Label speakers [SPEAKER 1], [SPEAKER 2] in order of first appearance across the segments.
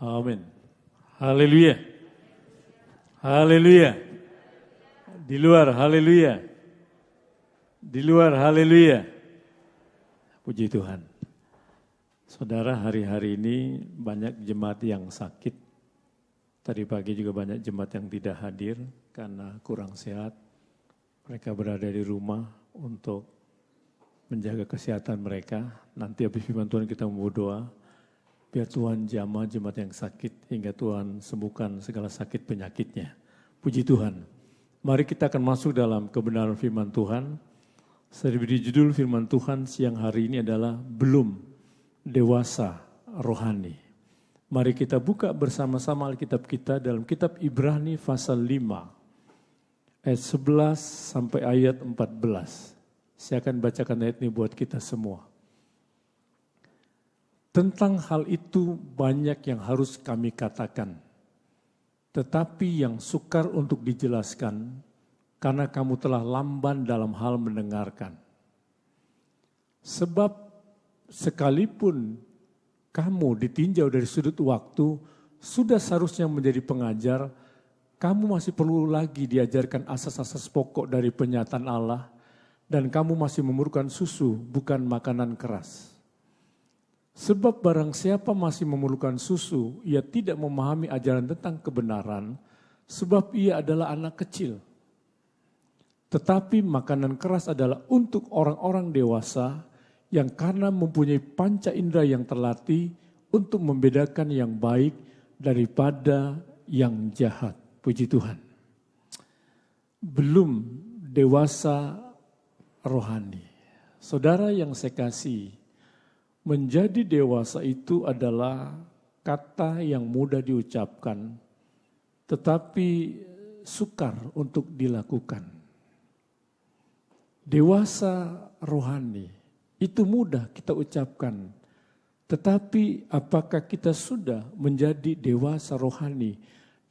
[SPEAKER 1] Amin. Haleluya. Haleluya. Di luar, haleluya. Di luar, haleluya. Puji Tuhan. Saudara, hari-hari ini banyak jemaat yang sakit. Tadi pagi juga banyak jemaat yang tidak hadir karena kurang sehat. Mereka berada di rumah untuk menjaga kesehatan mereka. Nanti habis firman Tuhan kita mau doa. Biar Tuhan jamah jemaat yang sakit hingga Tuhan sembuhkan segala sakit penyakitnya. Puji Tuhan. Mari kita akan masuk dalam kebenaran firman Tuhan. Saya diberi judul firman Tuhan siang hari ini adalah belum dewasa rohani. Mari kita buka bersama-sama Alkitab kita dalam kitab Ibrani pasal 5 ayat 11 sampai ayat 14. Saya akan bacakan ayat ini buat kita semua. Tentang hal itu banyak yang harus kami katakan, tetapi yang sukar untuk dijelaskan karena kamu telah lamban dalam hal mendengarkan. Sebab sekalipun kamu ditinjau dari sudut waktu, sudah seharusnya menjadi pengajar, kamu masih perlu lagi diajarkan asas-asas pokok dari penyataan Allah, dan kamu masih memerlukan susu, bukan makanan keras. Sebab barang siapa masih memerlukan susu, ia tidak memahami ajaran tentang kebenaran, sebab ia adalah anak kecil. Tetapi makanan keras adalah untuk orang-orang dewasa, yang karena mempunyai panca indera yang terlatih, untuk membedakan yang baik daripada yang jahat. Puji Tuhan. Belum dewasa rohani. Saudara yang saya kasih, menjadi dewasa itu adalah kata yang mudah diucapkan, tetapi sukar untuk dilakukan. Dewasa rohani, itu mudah kita ucapkan, tetapi apakah kita sudah menjadi dewasa rohani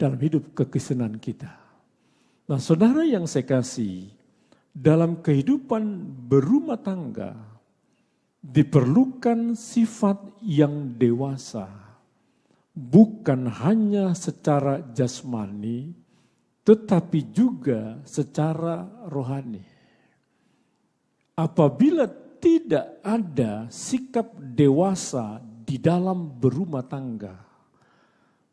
[SPEAKER 1] dalam hidup kekristenan kita? Nah, saudara yang saya kasih, dalam kehidupan berumah tangga, diperlukan sifat yang dewasa, bukan hanya secara jasmani, tetapi juga secara rohani. Apabila tidak ada sikap dewasa di dalam berumah tangga,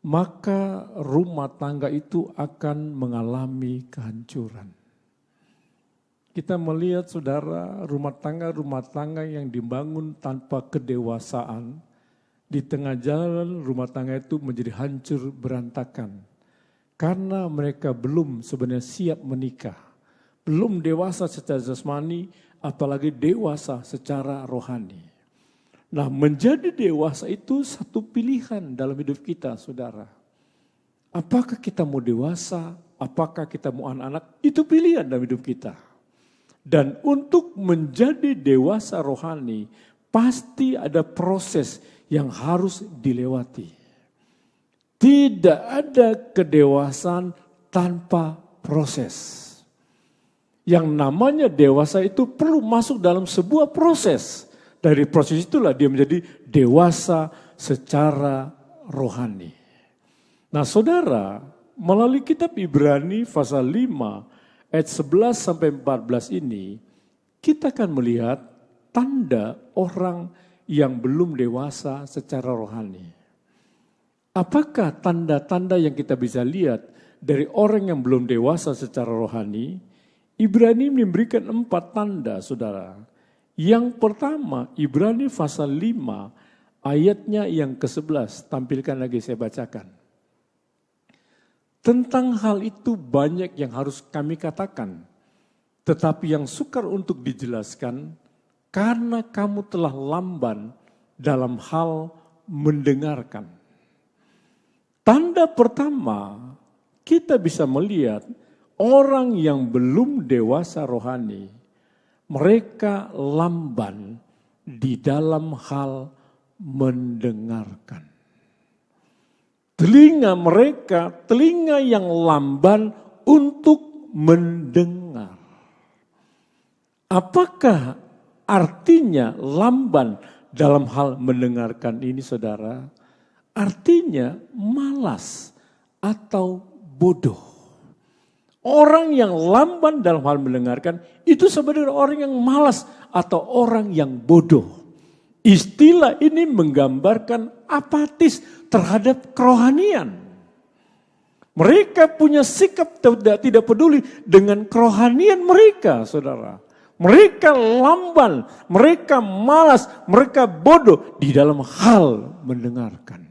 [SPEAKER 1] maka rumah tangga itu akan mengalami kehancuran. Kita melihat saudara rumah tangga yang dibangun tanpa kedewasaan, di tengah jalan rumah tangga itu menjadi hancur berantakan. Karena mereka belum sebenarnya siap menikah. Belum dewasa secara jasmani, apalagi dewasa secara rohani. Nah, menjadi dewasa itu satu pilihan dalam hidup kita saudara. Apakah kita mau dewasa, apakah kita mau anak-anak, itu pilihan dalam hidup kita. Dan untuk menjadi dewasa rohani, pasti ada proses yang harus dilewati. Tidak ada kedewasaan tanpa proses. Yang namanya dewasa itu perlu masuk dalam sebuah proses. Dari proses itulah dia menjadi dewasa secara rohani. Nah saudara, melalui kitab Ibrani pasal 5, ayat 11 sampai 14 ini, kita akan melihat tanda orang yang belum dewasa secara rohani. Apakah tanda-tanda yang kita bisa lihat dari orang yang belum dewasa secara rohani? Ibrani memberikan 4 tanda, saudara. Yang pertama, Ibrani pasal 5, ayatnya yang ke-11, tampilkan lagi saya bacakan. Tentang hal itu banyak yang harus kami katakan, tetapi yang sukar untuk dijelaskan karena kamu telah lamban dalam hal mendengarkan. Tanda pertama, kita bisa melihat orang yang belum dewasa rohani, mereka lamban di dalam hal mendengarkan. Telinga mereka, telinga yang lamban untuk mendengar. Apakah artinya lamban dalam hal mendengarkan ini saudara? artinya malas atau bodoh. Orang yang lamban dalam hal mendengarkan itu sebenarnya orang yang malas atau orang yang bodoh. Istilah ini menggambarkan apatis terhadap kerohanian. Mereka punya sikap tidak peduli dengan kerohanian mereka, saudara. Mereka lamban, mereka malas, mereka bodoh di dalam hal mendengarkan.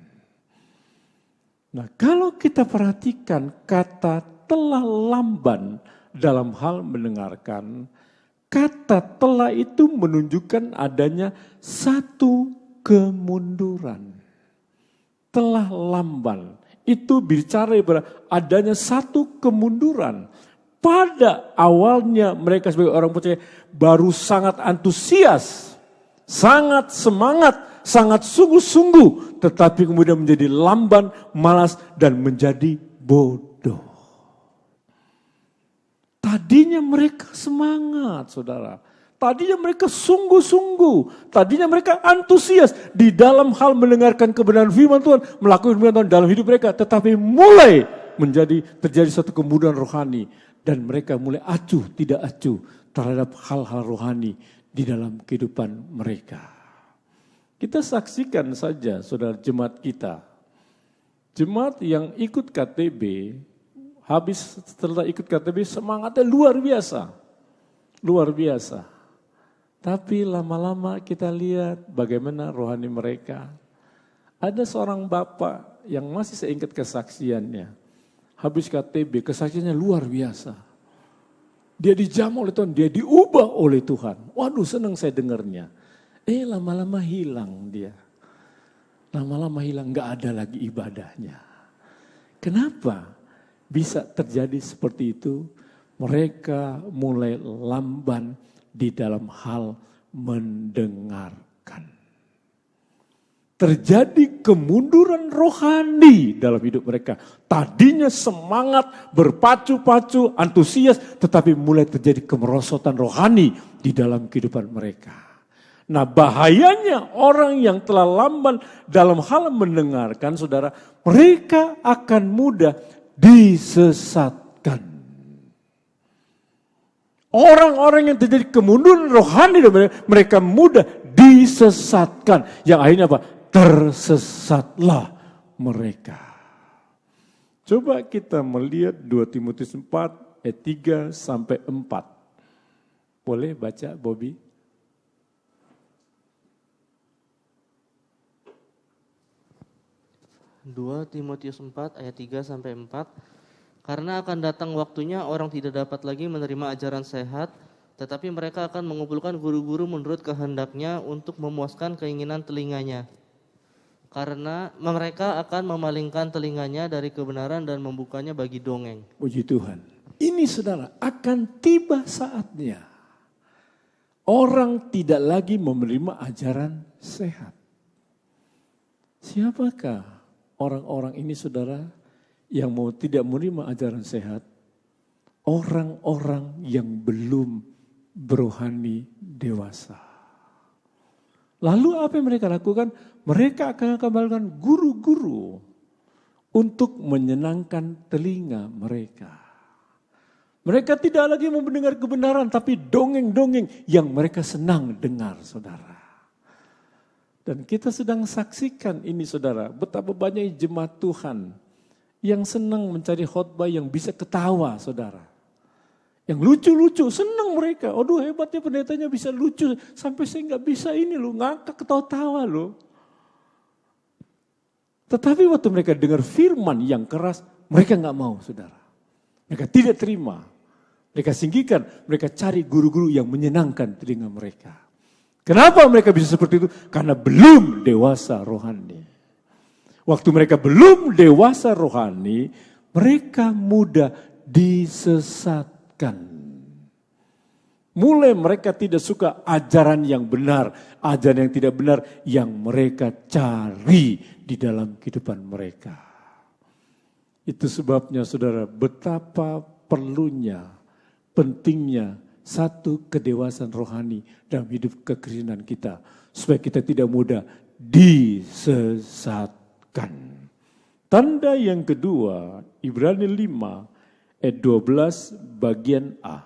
[SPEAKER 1] Nah, kalau kita perhatikan kata telah lamban dalam hal mendengarkan, kata telah itu menunjukkan adanya satu kemunduran. Telah lamban itu bicara pada adanya satu kemunduran. Pada awalnya mereka sebagai orang percaya baru sangat antusias, sangat semangat, sangat sungguh-sungguh, tetapi kemudian menjadi lamban, malas, dan menjadi bodoh. Tadinya mereka semangat, saudara. Tadinya mereka sungguh-sungguh. Tadinya mereka antusias di dalam hal mendengarkan kebenaran firman Tuhan, melakukan firman Tuhan dalam hidup mereka. Tetapi mulai terjadi satu kemunduran rohani. Dan mereka mulai tidak acuh terhadap hal-hal rohani di dalam kehidupan mereka. Kita saksikan saja, saudara, jemaat kita. Jemaat yang ikut KTB, setelah ikut KTB semangatnya luar biasa. Luar biasa. Tapi lama-lama kita lihat bagaimana rohani mereka. Ada seorang bapak yang masih saya ingat kesaksiannya. Habis KTB, kesaksiannya luar biasa. Dia dijamah oleh Tuhan, dia diubah oleh Tuhan. Waduh, senang saya dengarnya. Lama-lama hilang dia. Lama-lama hilang, gak ada lagi ibadahnya. Kenapa bisa terjadi seperti itu? Mereka mulai lamban di dalam hal mendengarkan. Terjadi kemunduran rohani dalam hidup mereka. Tadinya semangat, berpacu-pacu, antusias, tetapi mulai terjadi kemerosotan rohani di dalam kehidupan mereka. Nah, bahayanya orang yang telah lamban dalam hal mendengarkan, saudara, mereka akan mudah disesatkan. Orang-orang yang terjadi kemunduran rohani, mereka mudah disesatkan. Yang akhirnya apa? Tersesatlah mereka. Coba kita melihat 2 Timotius 4 ayat 3 sampai 4. Boleh baca, Bobby?
[SPEAKER 2] Dua Timotius 4 ayat 3 sampai 4. Karena akan datang waktunya orang tidak dapat lagi menerima ajaran sehat, tetapi mereka akan mengumpulkan guru-guru menurut kehendaknya untuk memuaskan keinginan telinganya. Karena mereka akan memalingkan telinganya dari kebenaran dan membukanya bagi dongeng.
[SPEAKER 1] Puji Tuhan. Ini saudara, akan tiba saatnya orang tidak lagi menerima ajaran sehat. Siapakah orang-orang ini, saudara, yang tidak menerima ajaran sehat? Orang-orang yang belum berohani dewasa. Lalu apa yang mereka lakukan? Mereka akan kembalikan guru-guru untuk menyenangkan telinga mereka. Mereka tidak lagi mau mendengar kebenaran, tapi dongeng-dongeng yang mereka senang dengar, saudara. Dan kita sedang saksikan ini, saudara, betapa banyak jemaat Tuhan yang senang mencari khotbah yang bisa ketawa, saudara. Yang lucu-lucu, senang mereka. Aduh, hebatnya pendetanya bisa lucu. Sampai saya nggak bisa ini loh, ngakak ketawa-tawa loh. Tetapi waktu mereka dengar firman yang keras, mereka nggak mau, saudara. Mereka tidak terima. Mereka singkirkan, mereka cari guru-guru yang menyenangkan telinga mereka. Kenapa mereka bisa seperti itu? Karena belum dewasa rohani. Waktu mereka belum dewasa rohani, mereka mudah disesatkan. Mulai mereka tidak suka ajaran yang benar, ajaran yang tidak benar yang mereka cari di dalam kehidupan mereka. Itu sebabnya, saudara, betapa perlunya, pentingnya satu kedewasaan rohani dalam hidup kekristenan kita, supaya kita tidak mudah disesatkan. lakukan. Tanda yang kedua, Ibrani 5 ayat 12 bagian A.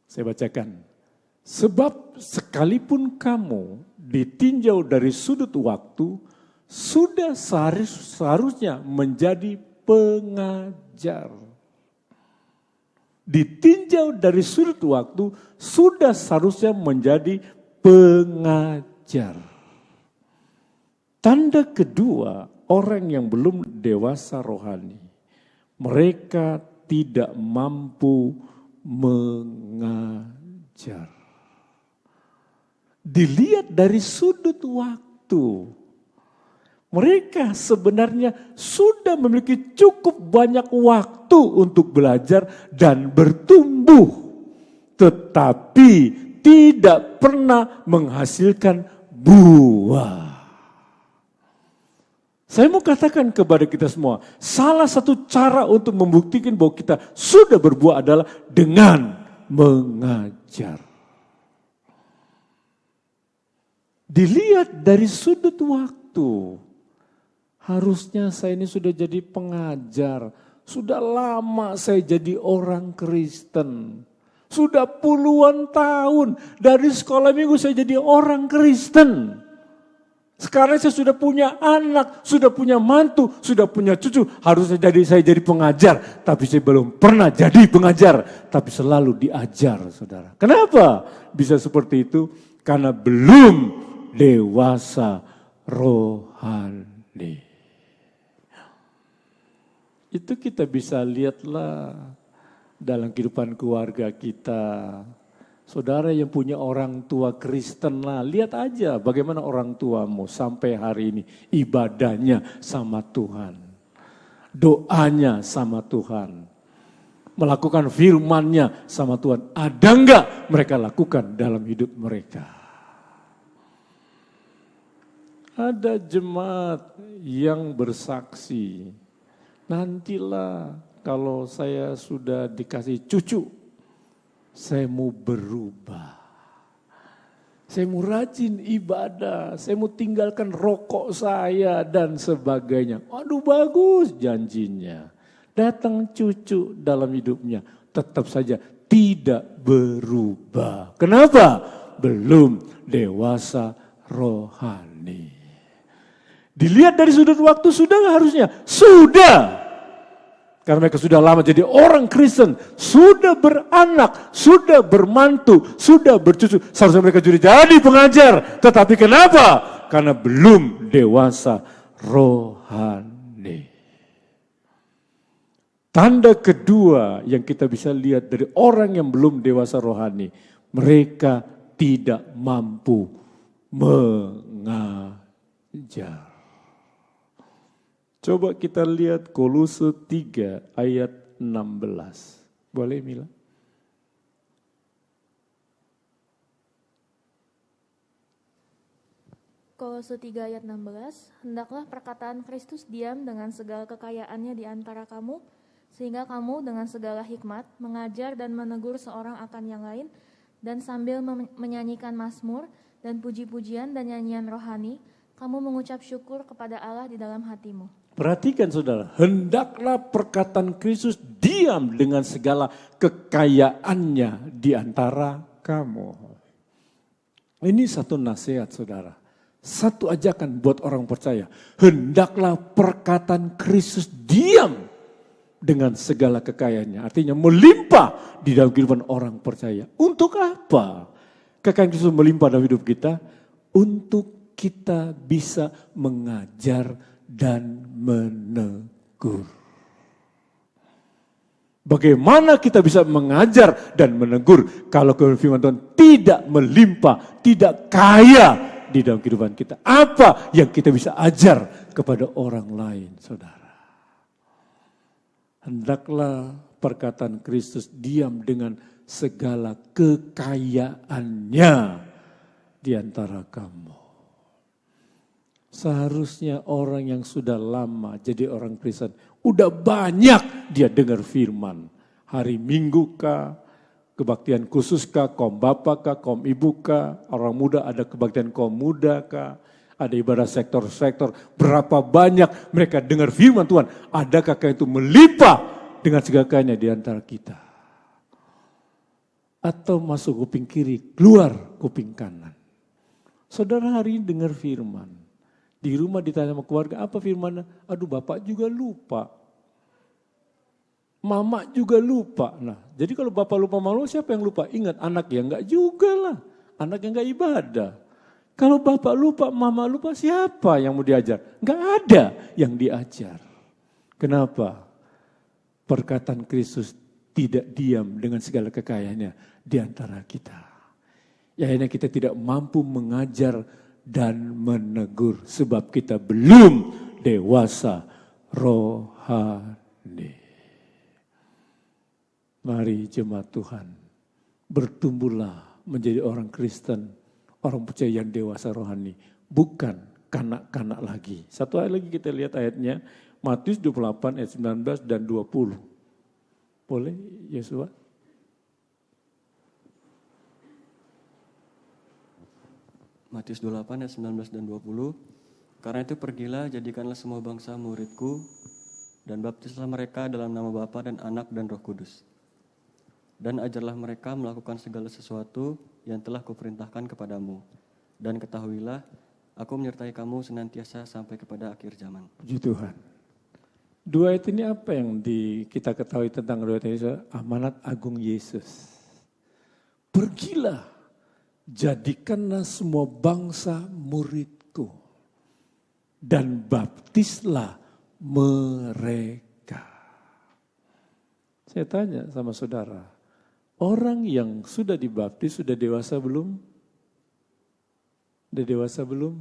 [SPEAKER 1] Saya bacakan. Sebab sekalipun kamu ditinjau dari sudut waktu, sudah seharusnya menjadi pengajar. Ditinjau dari sudut waktu, sudah seharusnya menjadi pengajar. Tanda kedua, orang yang belum dewasa rohani, mereka tidak mampu mengajar. Dilihat dari sudut waktu, mereka sebenarnya sudah memiliki cukup banyak waktu untuk belajar dan bertumbuh, tetapi tidak pernah menghasilkan buah. Saya mau katakan kepada kita semua, salah satu cara untuk membuktikan bahwa kita sudah berbuah adalah dengan mengajar. Dilihat dari sudut waktu, harusnya saya ini sudah jadi pengajar, sudah lama saya jadi orang Kristen. Sudah puluhan tahun dari sekolah minggu saya jadi orang Kristen. Sekarang saya sudah punya anak, sudah punya mantu, sudah punya cucu. Harusnya saya jadi pengajar, tapi saya belum pernah jadi pengajar. Tapi selalu diajar, saudara. Kenapa bisa seperti itu? Karena belum dewasa rohani. Itu kita bisa lihatlah dalam kehidupan keluarga kita. Saudara yang punya orang tua Kristen lah, lihat aja bagaimana orang tuamu sampai hari ini ibadahnya sama Tuhan. Doanya sama Tuhan. Melakukan firman-Nya sama Tuhan. Ada enggak mereka lakukan dalam hidup mereka? Ada jemaat yang bersaksi, nantilah kalau saya sudah dikasih cucu, saya mau berubah. Saya mau rajin ibadah, saya mau tinggalkan rokok saya dan sebagainya. Aduh bagus janjinya. Datang cucu dalam hidupnya, tetap saja tidak berubah. Kenapa? Belum dewasa rohani. Dilihat dari sudut waktu sudah nggak harusnya? Sudah. Karena mereka sudah lama jadi orang Kristen, sudah beranak, sudah bermantu, sudah bercucu. Seharusnya mereka juga jadi pengajar. Tetapi kenapa? Karena belum dewasa rohani. Tanda kedua yang kita bisa lihat dari orang yang belum dewasa rohani, mereka tidak mampu mengajar. Coba kita lihat Kolose 3 ayat 16. Boleh Mila?
[SPEAKER 3] Kolose 3 ayat 16, hendaklah perkataan Kristus diam dengan segala kekayaannya di antara kamu, sehingga kamu dengan segala hikmat mengajar dan menegur seorang akan yang lain, dan sambil menyanyikan mazmur dan puji-pujian dan nyanyian rohani, kamu mengucap syukur kepada Allah di dalam hatimu.
[SPEAKER 1] Perhatikan saudara, hendaklah perkataan Kristus diam dengan segala kekayaannya di antara kamu. Ini satu nasihat saudara, satu ajakan buat orang percaya. Hendaklah perkataan Kristus diam dengan segala kekayaannya. Artinya melimpah di dalam kehidupan orang percaya. Untuk apa kekayaan Kristus melimpah dalam hidup kita? Untuk kita bisa mengajar dan menegur. Bagaimana kita bisa mengajar dan menegur kalau firman Tuhan tidak melimpah, tidak kaya di dalam kehidupan kita? Apa yang kita bisa ajar kepada orang lain, saudara? Hendaklah perkataan Kristus diam dengan segala kekayaannya di antara kamu. Seharusnya orang yang sudah lama jadi orang Kristen, udah banyak dia dengar firman. Hari Minggu kah, kebaktian khusus kah, kaum bapak kah, kaum ibu kah, orang muda ada kebaktian kaum muda kah, Ada ibadah sektor-sektor, berapa banyak mereka dengar firman Tuhan. Adakah itu melimpah dengan segala kekayaan di antara kita? Atau masuk kuping kiri, keluar kuping kanan. Saudara hari ini dengar firman. Di rumah ditanya sama keluarga, apa firmannya? Aduh bapak juga lupa. Mama juga lupa. Nah, jadi kalau bapak lupa malu, siapa yang lupa? Ingat anak ya enggak juga lah. Anak yang enggak ibadah. Kalau bapak lupa, mama lupa, siapa yang mau diajar? Enggak ada yang diajar. Kenapa? Perkataan Kristus tidak diam dengan segala kekayaannya di antara kita. Ya akhirnya kita tidak mampu mengajar dan menegur sebab kita belum dewasa rohani. Mari jemaat Tuhan, bertumbuhlah menjadi orang Kristen, orang percaya yang dewasa rohani, bukan kanak-kanak lagi. Satu ayat lagi kita lihat ayatnya, Matius 28 ayat 19 dan 20. Boleh Yesua?
[SPEAKER 4] Matius 28 ayat 19 dan 20. Karena itu pergilah, jadikanlah semua bangsa muridku, dan baptislah mereka dalam nama Bapa dan Anak dan Roh Kudus. Dan ajarlah mereka melakukan segala sesuatu yang telah kuperintahkan kepadamu. Dan ketahuilah, aku menyertai kamu senantiasa sampai kepada akhir zaman.
[SPEAKER 1] Puji Tuhan. Dua ayat ini apa yang kita ketahui tentang dua ayat ini? Amanat agung Yesus. Pergilah, jadikanlah semua bangsa muridku. Dan baptislah mereka. Saya tanya sama saudara, orang yang sudah dibaptis sudah dewasa belum? Sudah dewasa belum?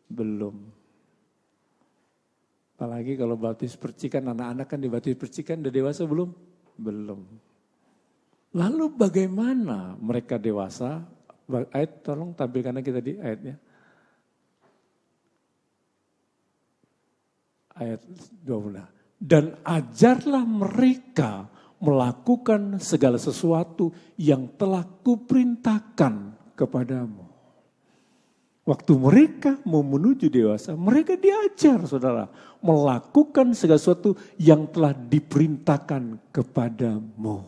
[SPEAKER 1] Belum. Apalagi kalau baptis percikan, anak-anak kan dibaptis percikan, sudah dewasa belum? Belum. Lalu bagaimana mereka dewasa? Ayat tolong tampilkan lagi tadi ayatnya. Ayat 20. Dan ajarlah mereka melakukan segala sesuatu yang telah kuperintahkan kepadamu. Waktu mereka mau menuju dewasa, mereka diajar saudara. Melakukan segala sesuatu yang telah diperintahkan kepadamu.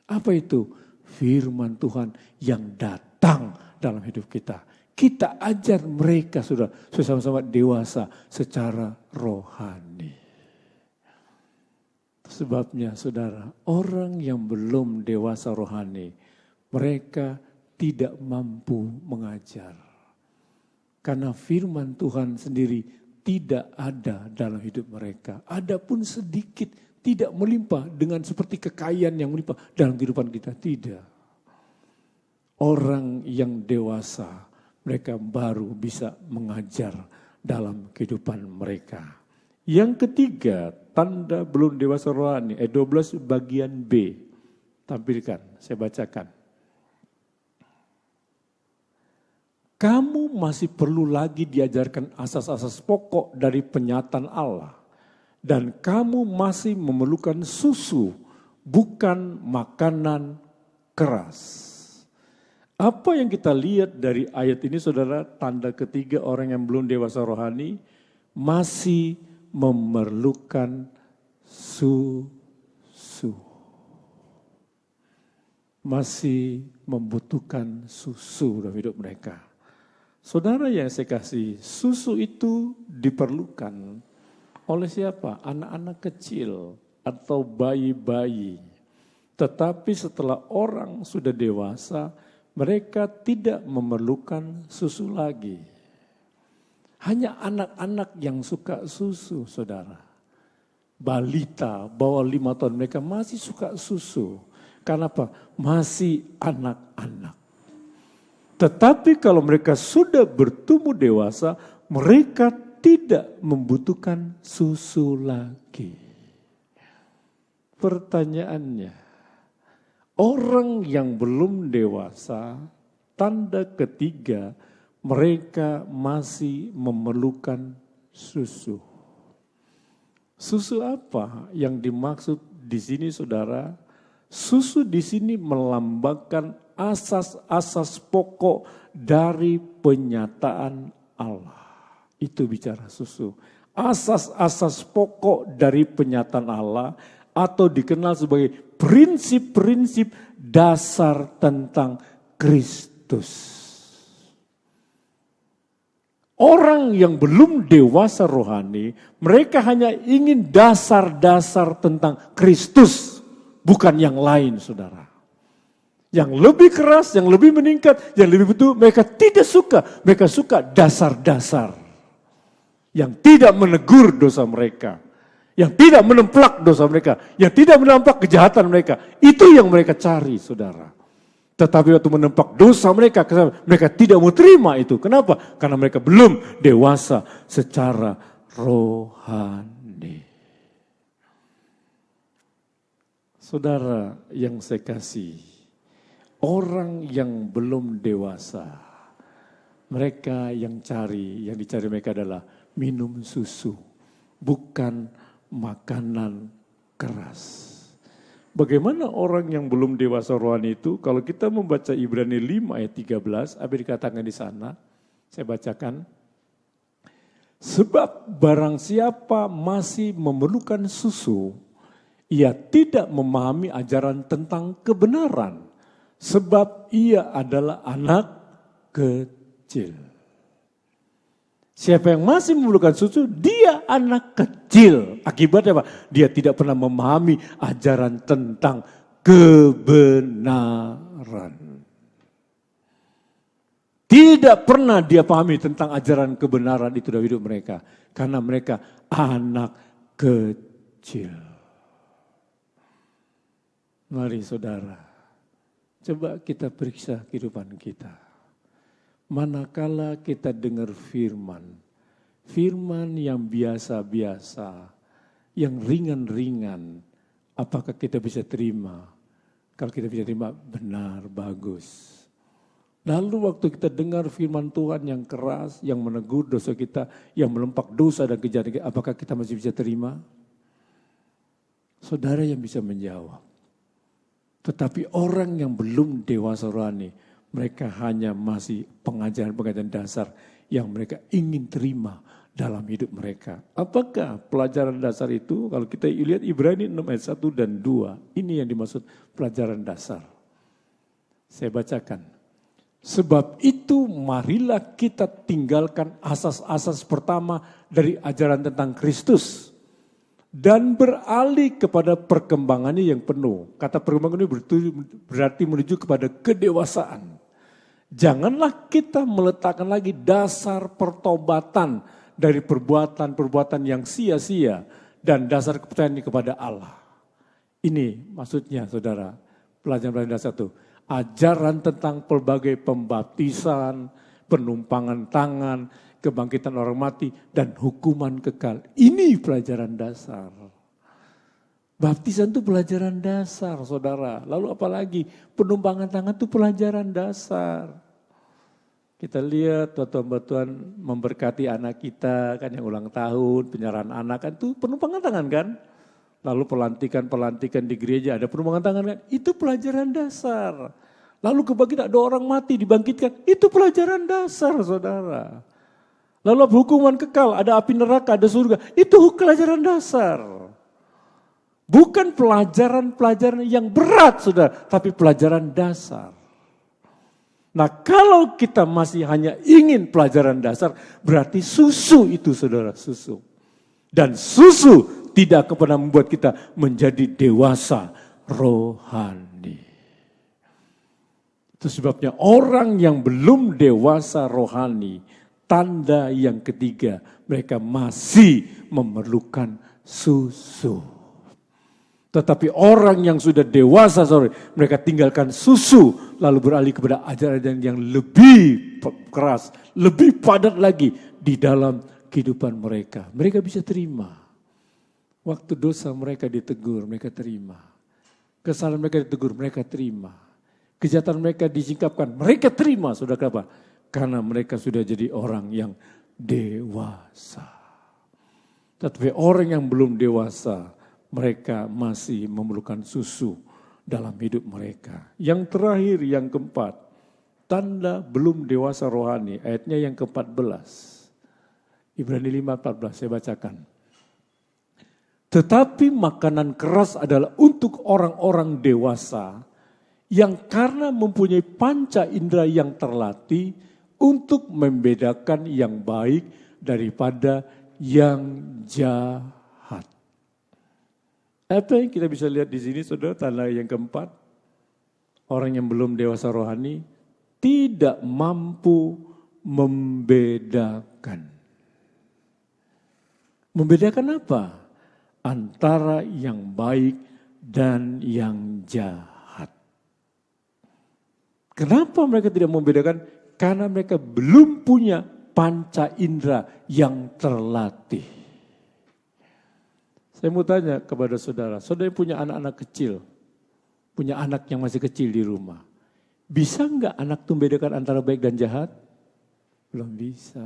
[SPEAKER 1] Apa itu? Firman Tuhan yang datang dalam hidup kita. Kita ajar mereka sudah sama-sama dewasa secara rohani. Sebabnya saudara, orang yang belum dewasa rohani, mereka tidak mampu mengajar. Karena firman Tuhan sendiri tidak ada dalam hidup mereka. Adapun sedikit tidak melimpah dengan seperti kekayaan yang melimpah dalam kehidupan kita. Tidak. Orang yang dewasa, mereka baru bisa mengajar dalam kehidupan mereka. Yang ketiga, tanda belum dewasa rohani. Ayat 12 bagian B. Tampilkan, saya bacakan. Kamu masih perlu lagi diajarkan asas-asas pokok dari penyataan Allah. Dan kamu masih memerlukan susu, bukan makanan keras. Apa yang kita lihat dari ayat ini saudara, tanda ketiga orang yang belum dewasa rohani masih memerlukan susu. Masih membutuhkan susu dalam hidup mereka. Saudara yang saya kasih, susu itu diperlukan oleh siapa? Anak-anak kecil atau bayi-bayi. Tetapi setelah orang sudah dewasa, mereka tidak memerlukan susu lagi. Hanya anak-anak yang suka susu, saudara. Balita bawah 5 tahun mereka masih suka susu. Karena apa? Masih anak-anak. Tetapi kalau mereka sudah bertumbuh dewasa, mereka tidak membutuhkan susu lagi. Pertanyaannya, orang yang belum dewasa, tanda ketiga, mereka masih memerlukan susu. Susu apa yang dimaksud di sini saudara? Susu di sini melambangkan asas-asas pokok dari penyataan Allah. Itu bicara susu. Asas-asas pokok dari penyataan Allah atau dikenal sebagai prinsip-prinsip dasar tentang Kristus. Orang yang belum dewasa rohani, mereka hanya ingin dasar-dasar tentang Kristus, bukan yang lain, saudara. Yang lebih keras, yang lebih meningkat, yang lebih betul, mereka tidak suka. Mereka suka dasar-dasar yang tidak menegur dosa mereka, yang tidak menemplak dosa mereka, yang tidak menampak kejahatan mereka. Itu yang mereka cari, saudara. Tetapi waktu menempak dosa mereka tidak mau terima itu. Kenapa? Karena mereka belum dewasa secara rohani. Saudara yang saya kasih, orang yang belum dewasa, mereka yang dicari mereka adalah minum susu, bukan makanan keras. Bagaimana orang yang belum dewasa rohani itu? Kalau kita membaca Ibrani 5 ayat 13, apa dikatakan di sana? Saya bacakan. Sebab barang siapa masih memerlukan susu, ia tidak memahami ajaran tentang kebenaran. Sebab ia adalah anak kecil. Siapa yang masih memerlukan susu, dia anak kecil. Akibatnya apa? Dia tidak pernah memahami ajaran tentang kebenaran. Tidak pernah dia pahami tentang ajaran kebenaran itu dalam hidup mereka. Karena mereka anak kecil. Mari saudara, coba kita periksa kehidupan kita. Manakala kita dengar firman yang biasa-biasa, yang ringan-ringan, apakah kita bisa terima? Kalau kita bisa terima, benar, bagus. Lalu waktu kita dengar firman Tuhan yang keras, yang menegur dosa kita, yang melempak dosa dan kejahatan kita, apakah kita masih bisa terima? Saudara yang bisa menjawab. Tetapi orang yang belum dewasa rohani, mereka hanya masih pengajaran-pengajaran dasar yang mereka ingin terima dalam hidup mereka. Apakah pelajaran dasar itu? Kalau kita lihat Ibrani 6 ayat 1 dan 2, ini yang dimaksud pelajaran dasar. Saya bacakan. Sebab itu marilah kita tinggalkan asas-asas pertama dari ajaran tentang Kristus dan beralih kepada perkembangannya yang penuh. Kata perkembangan ini berarti menuju kepada kedewasaan. Janganlah kita meletakkan lagi dasar pertobatan dari perbuatan-perbuatan yang sia-sia dan dasar kepercayaan kepada Allah. Ini maksudnya saudara, pelajaran dasar itu. Ajaran tentang pelbagai pembaptisan, penumpangan tangan, kebangkitan orang mati, dan hukuman kekal. Ini pelajaran dasar. Baptisan itu pelajaran dasar, saudara. Lalu apalagi penumpangan tangan itu pelajaran dasar. Kita lihat waktu Tuhan memberkati anak kita, kan yang ulang tahun, penyerahan anak, kan itu penumpangan tangan kan. Lalu pelantikan di gereja ada penumpangan tangan kan. Itu pelajaran dasar. Lalu kebangkitan ada orang mati dibangkitkan, itu pelajaran dasar, saudara. Lalu hukuman kekal, ada api neraka, ada surga, itu pelajaran dasar. Bukan pelajaran-pelajaran yang berat, saudara, tapi pelajaran dasar. Nah, kalau kita masih hanya ingin pelajaran dasar, berarti susu itu, saudara, susu. Dan susu tidak pernah membuat kita menjadi dewasa rohani. Itu sebabnya orang yang belum dewasa rohani, tanda yang ketiga, mereka masih memerlukan susu. Tetapi orang yang sudah dewasa, mereka tinggalkan susu, lalu beralih kepada ajaran yang lebih keras, lebih padat lagi di dalam kehidupan mereka. Mereka bisa terima. Waktu dosa mereka ditegur, mereka terima. Kesalahan mereka ditegur, mereka terima. Kejahatan mereka disingkapkan, mereka terima. Saudara, kenapa? Karena mereka sudah jadi orang yang dewasa. Tetapi orang yang belum dewasa, mereka masih memerlukan susu dalam hidup mereka. Yang terakhir, yang keempat, tanda belum dewasa rohani. Ayatnya yang ke-14. Ibrani 5:14 saya bacakan. Tetapi makanan keras adalah untuk orang-orang dewasa yang karena mempunyai panca indera yang terlatih untuk membedakan yang baik daripada yang jahat. Apa yang kita bisa lihat di sini, saudara, tanda yang keempat, orang yang belum dewasa rohani tidak mampu membedakan. Membedakan apa? Antara yang baik dan yang jahat. Kenapa mereka tidak membedakan? Karena mereka belum punya panca indera yang terlatih. Saya mau tanya kepada saudara, saudara yang punya anak-anak kecil, punya anak yang masih kecil di rumah, bisa enggak anak itu membedakan antara baik dan jahat? Belum bisa.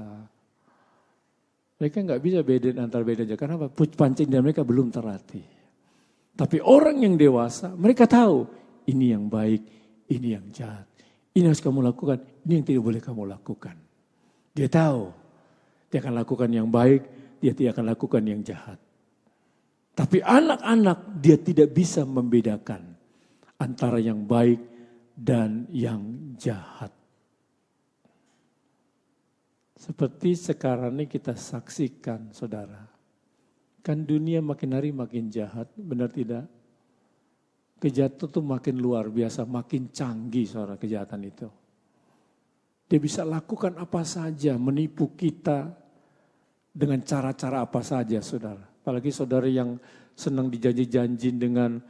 [SPEAKER 1] Mereka enggak bisa bedain antara baik dan jahat. Kenapa? Panca indera mereka belum terlatih. Tapi orang yang dewasa, mereka tahu ini yang baik, ini yang jahat. Ini harus kamu lakukan, ini yang tidak boleh kamu lakukan. Dia tahu, dia akan lakukan yang baik, dia tidak akan lakukan yang jahat. Tapi anak-anak dia tidak bisa membedakan antara yang baik dan yang jahat. Seperti sekarang ini kita saksikan, saudara. Kan dunia makin hari makin jahat, benar tidak? Kejahatan itu makin luar biasa, makin canggih saudara kejahatan itu. Dia bisa lakukan apa saja, menipu kita dengan cara-cara apa saja, saudara. Apalagi saudara yang senang dijanji-janji dengan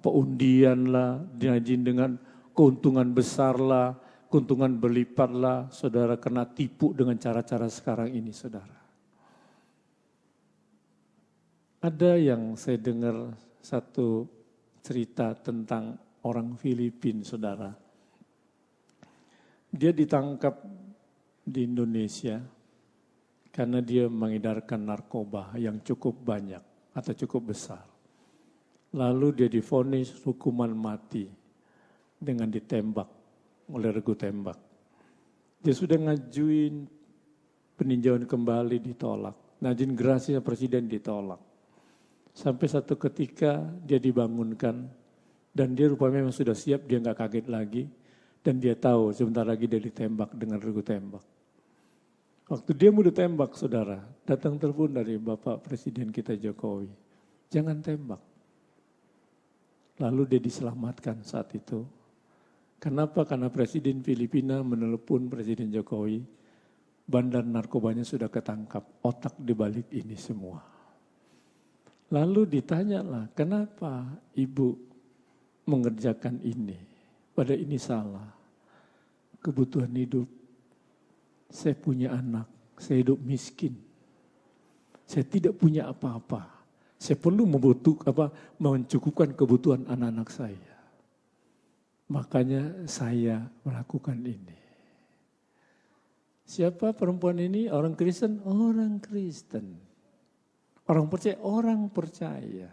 [SPEAKER 1] undian lah, dijanji dengan keuntungan besar lah, keuntungan berlipat lah, saudara kena tipu dengan cara-cara sekarang ini, saudara. Ada yang saya dengar satu cerita tentang orang Filipina, saudara. Dia ditangkap di Indonesia karena dia mengedarkan narkoba yang cukup banyak atau cukup besar. Lalu dia divonis hukuman mati dengan ditembak oleh regu tembak. Dia sudah ngajuin peninjauan kembali ditolak. Ngajuin gerasi presiden ditolak. Sampai satu ketika dia dibangunkan dan dia rupanya memang sudah siap, dia nggak kaget lagi dan dia tahu sebentar lagi dia ditembak dengan regu tembak. Waktu dia mau ditembak, saudara, datang telepon dari Bapak Presiden kita Jokowi, jangan tembak. Lalu dia diselamatkan saat itu. Kenapa? Karena Presiden Filipina menelepon Presiden Jokowi, bandar narkobanya sudah ketangkap, otak dibalik ini semua. Lalu ditanyalah, kenapa ibu mengerjakan ini? Pada ini salah. Kebutuhan hidup. Saya punya anak, saya hidup miskin. Saya tidak punya apa-apa. Saya perlu mencukupkan kebutuhan anak-anak saya. Makanya saya melakukan ini. Siapa perempuan ini? Orang Kristen? Orang Kristen. Orang percaya? Orang percaya.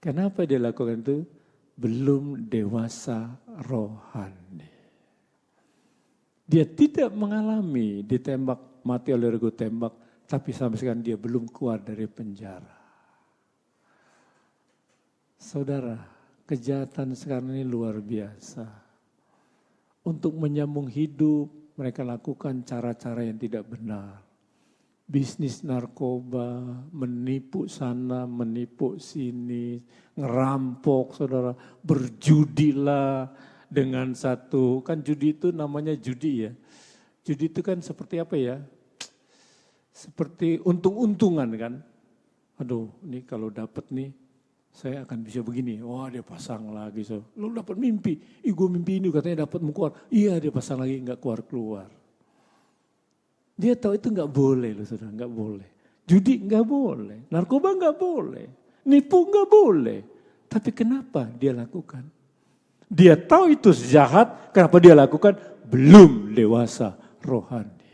[SPEAKER 1] Kenapa dia lakukan itu? Belum dewasa rohani. Dia tidak mengalami ditembak mati oleh regu tembak, tapi sampai sekarang dia belum keluar dari penjara. Saudara, kejahatan sekarang ini luar biasa. Untuk menyambung hidup, mereka lakukan cara-cara yang tidak benar. Bisnis narkoba, menipu sana, menipu sini, ngerampok, saudara, berjudilah dengan satu, kan judi itu namanya judi ya. Judi itu kan seperti apa ya? Seperti untung-untungan kan. Aduh, ini kalau dapat nih, saya akan bisa begini. Wah, dia pasang lagi. So. Lu dapat mimpi. Gue mimpi ini katanya dapat mau keluar. Iya, dia pasang lagi nggak keluar-keluar. Dia tahu itu nggak boleh loh, saudara, nggak boleh. Judi nggak boleh, narkoba nggak boleh, nipu nggak boleh. Tapi kenapa dia lakukan? Dia tahu itu jahat, kenapa dia lakukan? Belum dewasa rohani.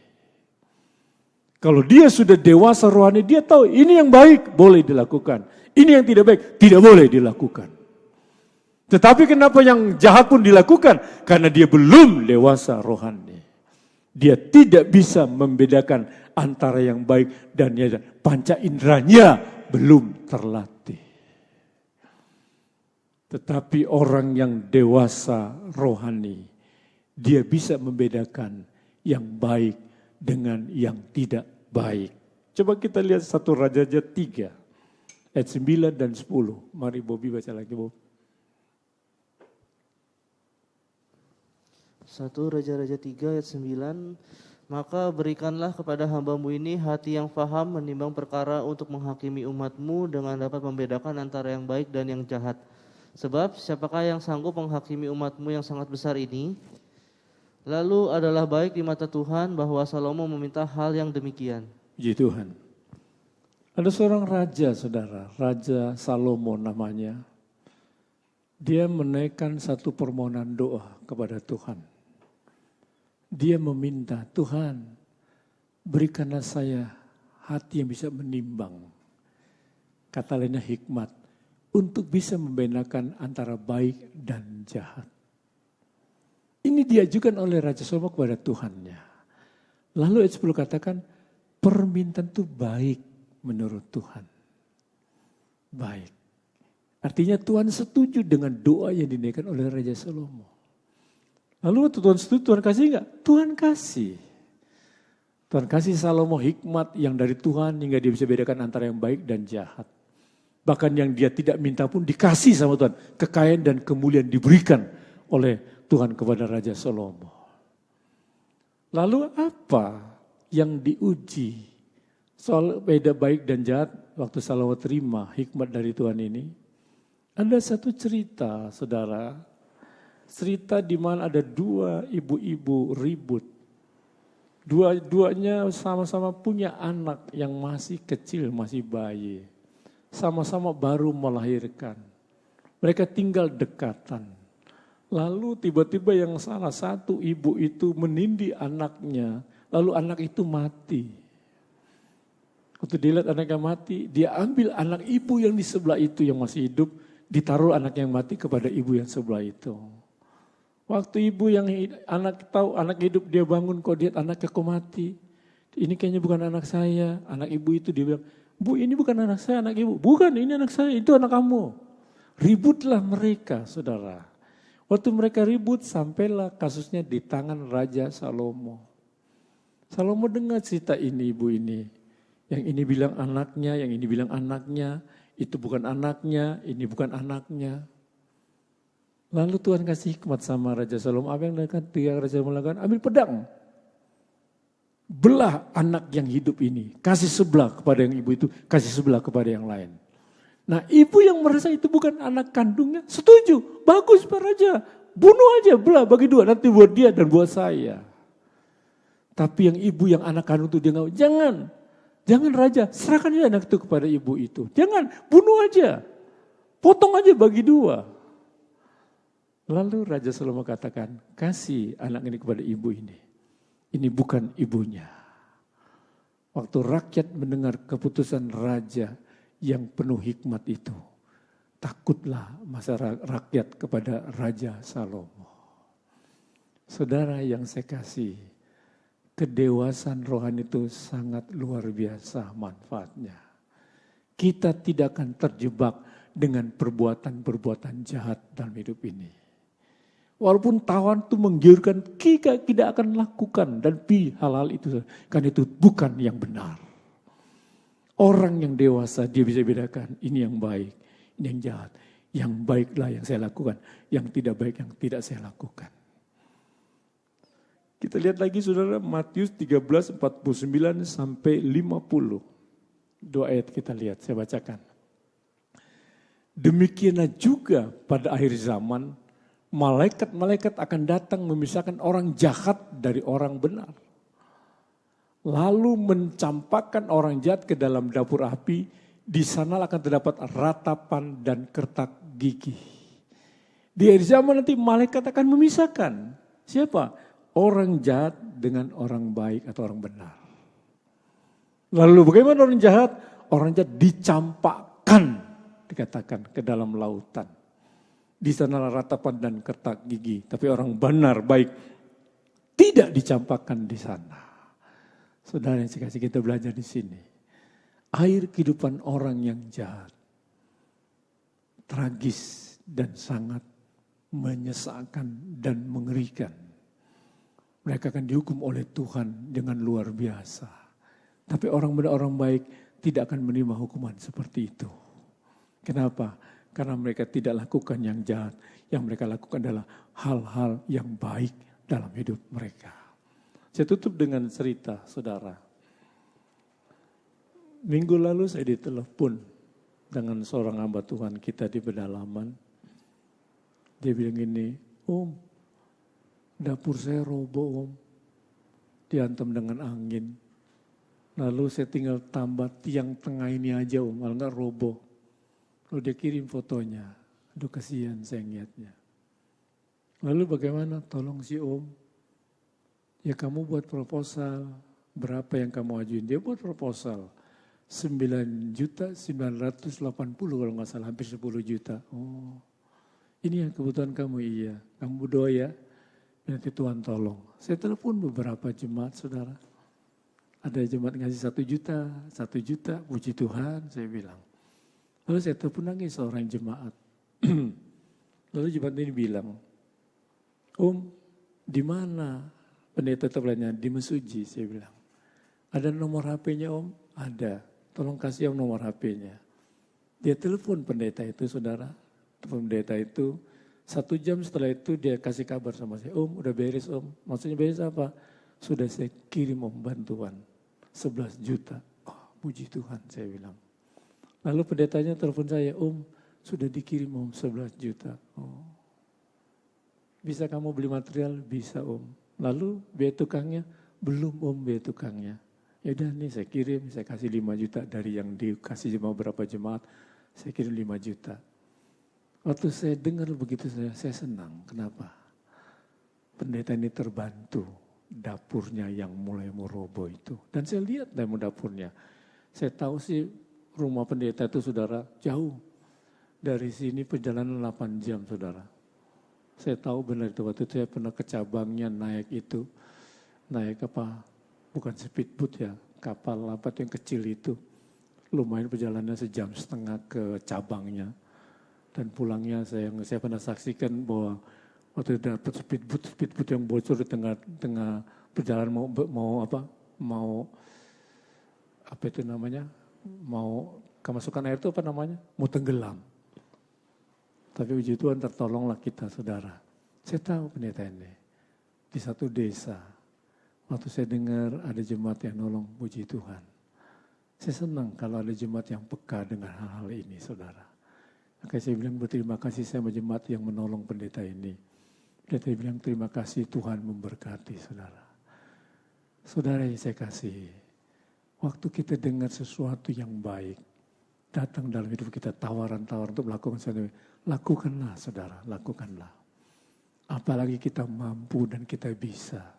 [SPEAKER 1] Kalau dia sudah dewasa rohani, dia tahu ini yang baik boleh dilakukan, ini yang tidak baik tidak boleh dilakukan. Tetapi kenapa yang jahat pun dilakukan? Karena dia belum dewasa rohani. Dia tidak bisa membedakan antara yang baik dan yang jahat. Panca inderanya belum terlatih. Tetapi orang yang dewasa rohani, dia bisa membedakan yang baik dengan yang tidak baik. Coba kita lihat 1 Raja-Raja 3 ayat 9 dan 10. Mari Bobi baca lagi, Bob.
[SPEAKER 2] 1 Raja-Raja 3 ayat 9. Maka berikanlah kepada hamba-Mu ini hati yang faham menimbang perkara untuk menghakimi umat-Mu dengan dapat membedakan antara yang baik dan yang jahat. Sebab siapakah yang sanggup menghakimi umat-Mu yang sangat besar ini? Lalu adalah baik di mata Tuhan bahwa Salomo meminta hal yang demikian.
[SPEAKER 1] Puji Tuhan. Ada seorang raja, saudara, Raja Salomo namanya. Dia menaikkan satu permohonan doa kepada Tuhan. Dia meminta, Tuhan, berikanlah saya hati yang bisa menimbang. Kata lainnya hikmat, untuk bisa membedakan antara baik dan jahat. Ini diajukan oleh Raja Salomo kepada Tuhannya. Lalu ayat 10 katakan, permintaan itu baik menurut Tuhan. Baik. Artinya Tuhan setuju dengan doa yang dinaikkan oleh Raja Salomo. Lalu waktu Tuhan setuju, Tuhan kasih enggak? Tuhan kasih. Tuhan kasih Salomo hikmat yang dari Tuhan hingga dia bisa bedakan antara yang baik dan jahat. Bahkan yang dia tidak minta pun dikasih sama Tuhan. Kekayaan dan kemuliaan diberikan oleh Tuhan kepada Raja Salomo. Lalu apa yang diuji soal beda baik dan jahat waktu Salomo terima hikmat dari Tuhan ini? Ada satu cerita, saudara. Cerita di mana ada 2 ibu-ibu ribut. Dua-duanya sama-sama punya anak yang masih kecil, masih bayi. Sama-sama baru melahirkan. Mereka tinggal dekatan. Lalu tiba-tiba yang salah satu ibu itu menindih anaknya. Lalu anak itu mati. Waktu dilihat anaknya mati, dia ambil anak ibu yang di sebelah itu yang masih hidup. Ditaruh anak yang mati kepada ibu yang sebelah itu. Waktu ibu yang anak tahu anak hidup, dia bangun, kok lihat anaknya kok mati. Ini kayaknya bukan anak saya. Anak ibu itu dia bilang, Bu, ini bukan anak saya, anak ibu. Bukan, ini anak saya, itu anak kamu. Ributlah mereka, saudara. Waktu mereka ribut, sampailah kasusnya di tangan Raja Salomo. Salomo dengar cerita ini, ibu ini. Yang ini bilang anaknya, yang ini bilang anaknya. Itu bukan anaknya, ini bukan anaknya. Lalu Tuhan kasih hikmat sama Raja Salomo. Apa yang Raja Salomo lakukan? Ambil pedang. Belah anak yang hidup ini. Kasih sebelah kepada yang ibu itu, kasih sebelah kepada yang lain. Nah, ibu yang merasa itu bukan anak kandungnya, setuju. Bagus Pak Raja, bunuh aja, belah bagi 2, nanti buat dia dan buat saya. Tapi yang ibu yang anak kandung itu dia nggak, jangan Raja, serahkan aja anak itu kepada ibu itu. Jangan, bunuh aja, potong aja bagi 2. Lalu Raja Salomo katakan, kasih anak ini kepada ibu ini. Ini bukan ibunya. Waktu rakyat mendengar keputusan raja yang penuh hikmat itu, takutlah masyarakat rakyat kepada Raja Salomo. Saudara yang saya kasih, kedewasaan rohani itu sangat luar biasa manfaatnya. Kita tidak akan terjebak dengan perbuatan-perbuatan jahat dalam hidup ini. Walaupun tawan itu menggiurkan, kita tidak akan lakukan dan hal-hal itu. Karena itu bukan yang benar. Orang yang dewasa dia bisa bedakan, ini yang baik, ini yang jahat. Yang baiklah yang saya lakukan, yang tidak baik yang tidak saya lakukan. Kita lihat lagi saudara, Matius 13, 49 sampai 50. 2 ayat kita lihat, saya bacakan. Demikianlah juga pada akhir zaman, malaikat-malaikat akan datang memisahkan orang jahat dari orang benar. Lalu mencampakkan orang jahat ke dalam dapur api, di sana akan terdapat ratapan dan kertak gigi. Di akhir zaman nanti malaikat akan memisahkan. Siapa? Orang jahat dengan orang baik atau orang benar. Lalu bagaimana orang jahat? Orang jahat dicampakkan, dikatakan, ke dalam lautan. Di sanalah ratapan dan ketak gigi. Tapi orang benar, baik, tidak dicampakkan di sana. Saudara yang sekasih, kita belajar di sini. Air kehidupan orang yang jahat, tragis dan sangat menyesakan dan mengerikan. Mereka akan dihukum oleh Tuhan dengan luar biasa. Tapi orang benar, orang baik tidak akan menerima hukuman seperti itu. Kenapa? Karena mereka tidak lakukan yang jahat. Yang mereka lakukan adalah hal-hal yang baik dalam hidup mereka. Saya tutup dengan cerita, saudara. Minggu lalu saya ditelepon dengan seorang hamba Tuhan kita di pedalaman. Dia bilang gini, Om, dapur saya roboh, Om. Dihantam dengan angin. Lalu saya tinggal tambah tiang tengah ini aja, Om, malah nggak roboh. Lalu dia kirim fotonya. Aduh, kasihan saya ngeliatnya. Lalu bagaimana? Tolong si Om. Ya kamu buat proposal. Berapa yang kamu ajuin? Dia buat proposal. 9.980 kalau nggak salah, hampir 10 juta. Oh, ini yang kebutuhan kamu, iya. Kamu berdoa ya, nanti Tuhan tolong. Saya telepon beberapa jemaat, saudara. Ada jemaat ngasih 1 juta, 1 juta, puji Tuhan, saya bilang. Lalu saya telepon lagi seorang jemaat. Lalu jemaat ini bilang, Om, di mana pendeta terlanya? Di Mesuji, saya bilang. Ada nomor HP-nya, Om? Ada. Tolong kasih Om nomor HP-nya. Dia telepon pendeta itu, saudara. Telepon pendeta itu, 1 jam setelah itu dia kasih kabar sama saya. Om, udah beres, Om. Maksudnya beres apa? Sudah saya kirim, Om, bantuan. 11 juta. Oh, puji Tuhan, saya bilang. Lalu pendetanya telepon saya, Om, sudah dikirim, Om, 11 juta. Oh. Bisa kamu beli material? Bisa, Om. Lalu biaya tukangnya? Belum, Om, biaya tukangnya. Ya udah nih saya kirim, saya kasih 5 juta dari yang dikasih jemaat berapa jemaat, saya kirim 5 juta. Waktu saya dengar begitu saya senang. Kenapa? Pendeta ini terbantu dapurnya yang mulai meroboh itu. Dan saya lihat dapurnya. Saya tahu sih rumah pendeta itu, saudara, jauh. Dari sini perjalanan 8 jam, saudara. Saya tahu benar itu, waktu itu saya pernah ke cabangnya naik itu. Naik apa? Bukan speedboat ya, kapal apa yang kecil itu. Lumayan perjalanannya 1,5 jam ke cabangnya. Dan pulangnya saya pernah saksikan bahwa waktu dapat speedboat yang bocor di tengah perjalanan mau kemasukan air itu apa namanya? Mau tenggelam. Tapi puji Tuhan tertolonglah kita, saudara. Saya tahu pendeta ini di satu desa. Waktu saya dengar ada jemaat yang nolong, puji Tuhan. Saya senang kalau ada jemaat yang peka dengan hal-hal ini, saudara. Maka saya bilang berterima kasih sama jemaat yang menolong pendeta ini. Pendeta bilang terima kasih, Tuhan memberkati, saudara. Saudara yang saya kasih, waktu kita dengar sesuatu yang baik, datang dalam hidup kita tawaran-tawaran untuk melakukan sesuatu, lakukanlah, saudara, lakukanlah. Apalagi kita mampu dan kita bisa.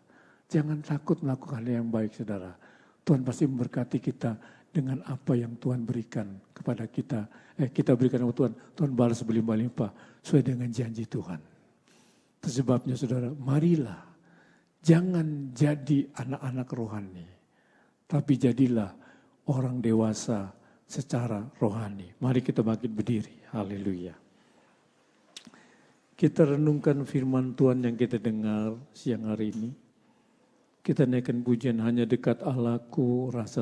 [SPEAKER 1] Jangan takut melakukan hal yang baik, saudara. Tuhan pasti memberkati kita dengan apa yang Tuhan berikan kepada kita. Kita berikan kepada Tuhan. Tuhan balas berlimpah-limpah sesuai dengan janji Tuhan. Itu sebabnya, saudara, marilah. Jangan jadi anak-anak rohani. Tapi jadilah orang dewasa secara rohani. Mari kita bangkit berdiri. Haleluya. Kita renungkan firman Tuhan yang kita dengar siang hari ini. Kita naikkan pujian hanya dekat Allahku rasa